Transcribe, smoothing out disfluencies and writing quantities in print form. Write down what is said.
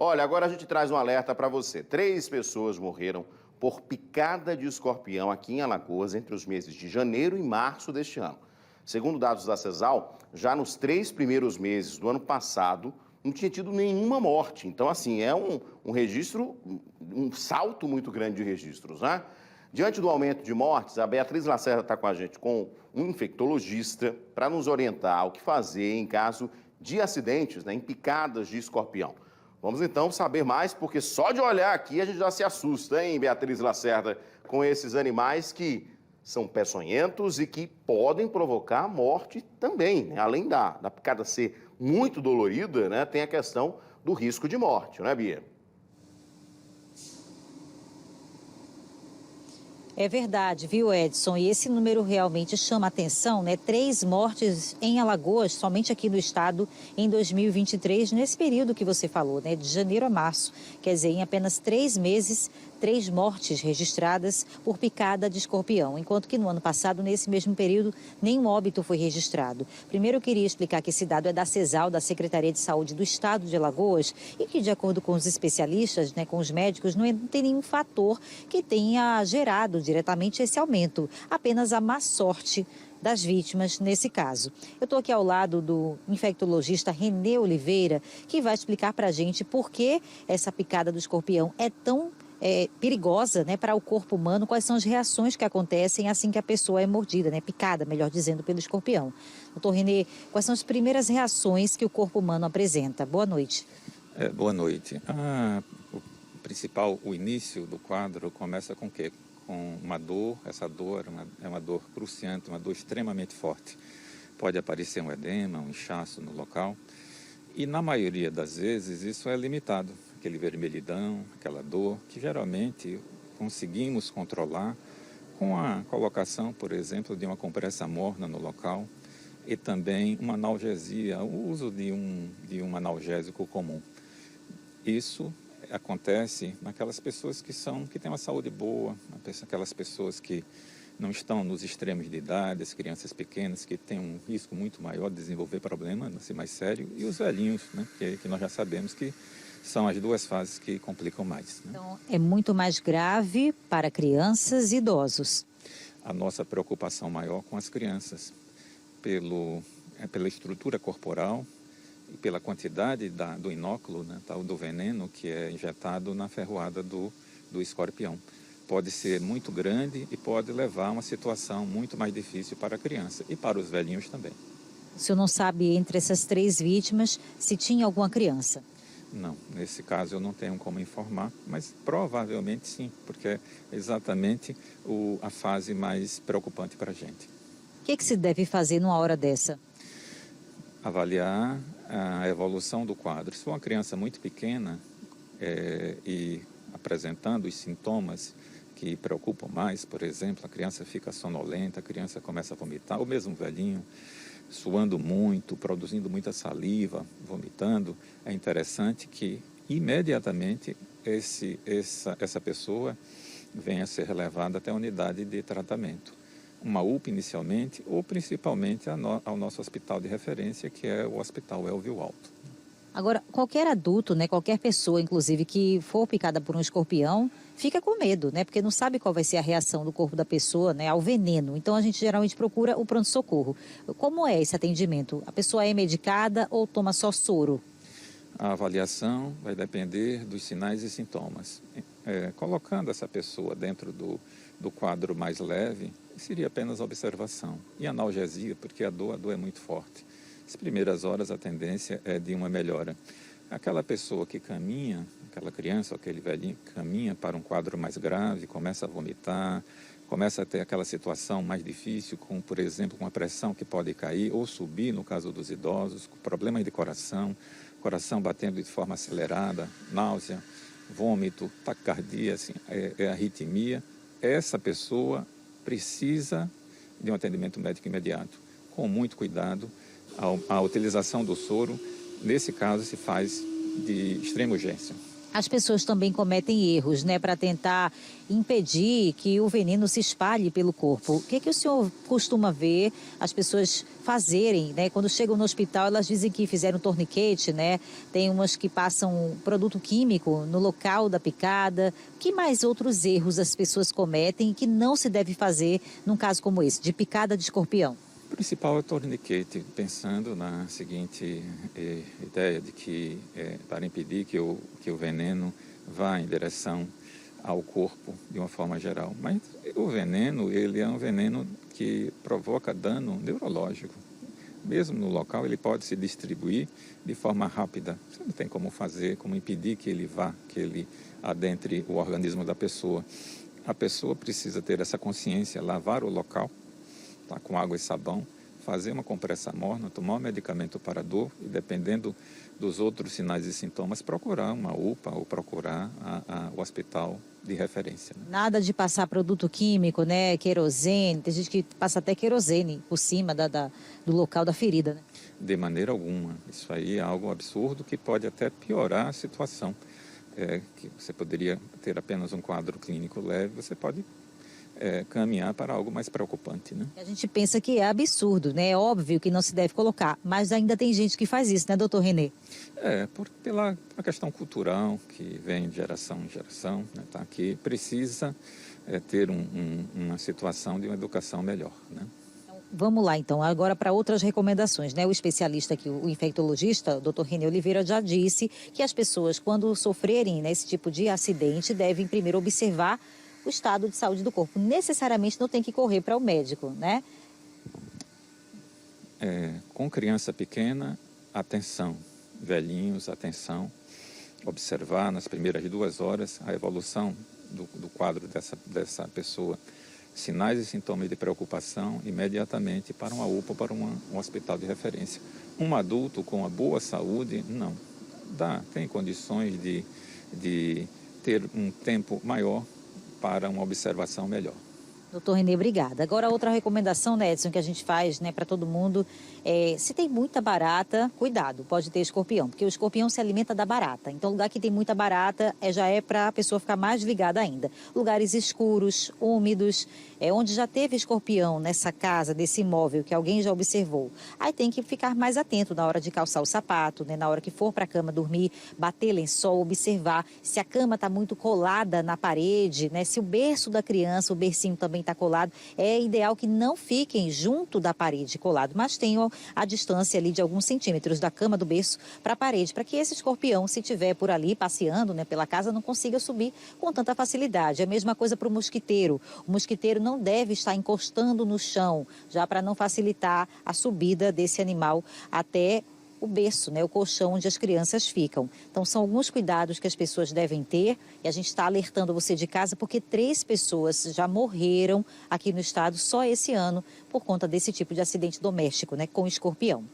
Olha, agora a gente traz um alerta para você. 3 pessoas morreram por picada de escorpião aqui em Alagoas entre os meses de janeiro e março deste ano. Segundo dados da CESAL, já nos 3 primeiros meses do ano passado, não tinha tido nenhuma morte. Então, assim, é um registro, um salto muito grande de registros, né? Diante do aumento de mortes, a Beatriz Lacerda está com a gente, com um infectologista, para nos orientar o que fazer em caso de acidentes, né, em picadas de escorpião. Vamos então saber mais, porque só de olhar aqui a gente já se assusta, hein, Beatriz Lacerda, com esses animais que são peçonhentos e que podem provocar morte também, né? Além da picada ser muito dolorida, né, tem a questão do risco de morte, não é, Bia? É verdade, viu, Edson? E esse número realmente chama atenção, né? 3 mortes em Alagoas, somente aqui no estado, em 2023, nesse período que você falou, né? De janeiro a março. Quer dizer, em apenas 3 meses, 3 mortes registradas por picada de escorpião. Enquanto que no ano passado, nesse mesmo período, nenhum óbito foi registrado. Primeiro, eu queria explicar que esse dado é da CESAL, da Secretaria de Saúde do Estado de Alagoas, e que, de acordo com os especialistas, né, com os médicos, não tem nenhum fator que tenha gerado diretamente esse aumento, apenas a má sorte das vítimas nesse caso. Eu estou aqui ao lado do infectologista Renê Oliveira, que vai explicar para a gente por que essa picada do escorpião é tão perigosa, né, para o corpo humano, quais são as reações que acontecem assim que a pessoa é mordida, né, picada, melhor dizendo, pelo escorpião. Doutor Renê, quais são as primeiras reações que o corpo humano apresenta? Boa noite. Boa noite. O início do quadro começa com o quê? Com uma dor, essa dor é uma dor cruciante, uma dor extremamente forte. Pode aparecer um edema, um inchaço no local e na maioria das vezes isso é limitado, aquele vermelhidão, aquela dor que geralmente conseguimos controlar com a colocação, por exemplo, de uma compressa morna no local e também uma analgesia, o uso de um analgésico comum. Isso acontece naquelas pessoas que têm uma saúde boa, aquelas pessoas que não estão nos extremos de idade, as crianças pequenas que têm um risco muito maior de desenvolver problema assim, mais sério, e os velhinhos, né, que nós já sabemos que são as 2 fases que complicam mais. Né? Então, é muito mais grave para crianças e idosos. A nossa preocupação maior com as crianças, pela estrutura corporal, e pela quantidade do inóculo, né, do veneno que é injetado na ferroada do escorpião. Pode ser muito grande e pode levar a uma situação muito mais difícil para a criança e para os velhinhos também. O senhor não sabe, entre essas 3 vítimas, se tinha alguma criança? Não, nesse caso eu não tenho como informar, mas provavelmente sim, porque é exatamente a fase mais preocupante para a gente. O que se deve fazer numa hora dessa? Avaliar a evolução do quadro. Se for uma criança muito pequena e apresentando os sintomas que preocupam mais, por exemplo, a criança fica sonolenta, a criança começa a vomitar, ou mesmo velhinho, suando muito, produzindo muita saliva, vomitando, é interessante que imediatamente essa pessoa venha a ser levada até a unidade de tratamento. Uma UPA inicialmente, ou principalmente ao nosso hospital de referência, que é o Hospital Elvio Alto. Agora, qualquer adulto, né, qualquer pessoa, inclusive, que for picada por um escorpião, fica com medo, né, porque não sabe qual vai ser a reação do corpo da pessoa, né, ao veneno. Então, a gente geralmente procura o pronto-socorro. Como é esse atendimento? A pessoa é medicada ou toma só soro? A avaliação vai depender dos sinais e sintomas. Colocando essa pessoa dentro do quadro mais leve, seria apenas observação. E analgesia, porque a dor é muito forte. As primeiras horas a tendência é de uma melhora. Aquela pessoa que caminha, aquela criança, aquele velhinho que caminha para um quadro mais grave, começa a vomitar, começa a ter aquela situação mais difícil, com, por exemplo, uma pressão que pode cair ou subir, no caso dos idosos, com problema de coração batendo de forma acelerada, náusea, vômito, taquicardia, assim, arritmia. Essa pessoa precisa de um atendimento médico imediato, com muito cuidado. A utilização do soro, nesse caso, se faz de extrema urgência. As pessoas também cometem erros, né, para tentar impedir que o veneno se espalhe pelo corpo. O que o senhor costuma ver as pessoas fazerem, né? Quando chegam no hospital, elas dizem que fizeram torniquete, né? Tem umas que passam produto químico no local da picada. Que mais outros erros as pessoas cometem que não se deve fazer num caso como esse, de picada de escorpião? O principal é o torniquete, pensando na seguinte ideia de que, para impedir que o veneno vá em direção ao corpo de uma forma geral. Mas o veneno, ele é um veneno que provoca dano neurológico. Mesmo no local, ele pode se distribuir de forma rápida. Você não tem como fazer, como impedir que ele vá, que ele adentre o organismo da pessoa. A pessoa precisa ter essa consciência, lavar o local, tá, com água e sabão, fazer uma compressa morna, tomar um medicamento para dor e, dependendo dos outros sinais e sintomas, procurar uma UPA ou procurar o hospital de referência. Né? Nada de passar produto químico, né? Querosene, tem gente que passa até querosene por cima do local da ferida, né? De maneira alguma. Isso aí é algo absurdo que pode até piorar a situação. Que você poderia ter apenas um quadro clínico leve, você pode caminhar para algo mais preocupante, né? A gente pensa que é absurdo, né? É óbvio que não se deve colocar, mas ainda tem gente que faz isso, né, doutor Renê? Pela questão cultural que vem de geração em geração, né, tá? Que precisa ter uma situação de uma educação melhor, né? Vamos lá, então, agora para outras recomendações, né? O especialista aqui, o infectologista, o doutor Renê Oliveira, já disse que as pessoas, quando sofrerem, né, esse tipo de acidente, devem primeiro observar o estado de saúde do corpo. Necessariamente não tem que correr para o médico, né? Com criança pequena, atenção. Velhinhos, atenção. Observar nas primeiras 2 horas a evolução do quadro dessa pessoa. Sinais e sintomas de preocupação, imediatamente para uma UPA, para um hospital de referência. Um adulto com uma boa saúde, não. Tem condições de ter um tempo maior para uma observação melhor. Doutor Renê, obrigada. Agora, outra recomendação, né, Edson, que a gente faz, né, para todo mundo, se tem muita barata, cuidado, pode ter escorpião, porque o escorpião se alimenta da barata. Então, lugar que tem muita barata já é para a pessoa ficar mais ligada ainda. Lugares escuros, úmidos, onde já teve escorpião nessa casa, desse imóvel que alguém já observou. Aí tem que ficar mais atento na hora de calçar o sapato, né, na hora que for para a cama dormir, bater lençol, observar se a cama está muito colada na parede, né, se o berço da criança, o bercinho também está colado, é ideal que não fiquem junto da parede colado, mas tenham a distância ali de alguns centímetros da cama do berço para a parede, para que esse escorpião, se estiver por ali passeando, né, pela casa, não consiga subir com tanta facilidade. É a mesma coisa para o mosquiteiro. O mosquiteiro não deve estar encostando no chão, já para não facilitar a subida desse animal até o berço, né, o colchão onde as crianças ficam. Então, são alguns cuidados que as pessoas devem ter e a gente está alertando você de casa porque 3 pessoas já morreram aqui no estado só esse ano por conta desse tipo de acidente doméstico, né, com escorpião.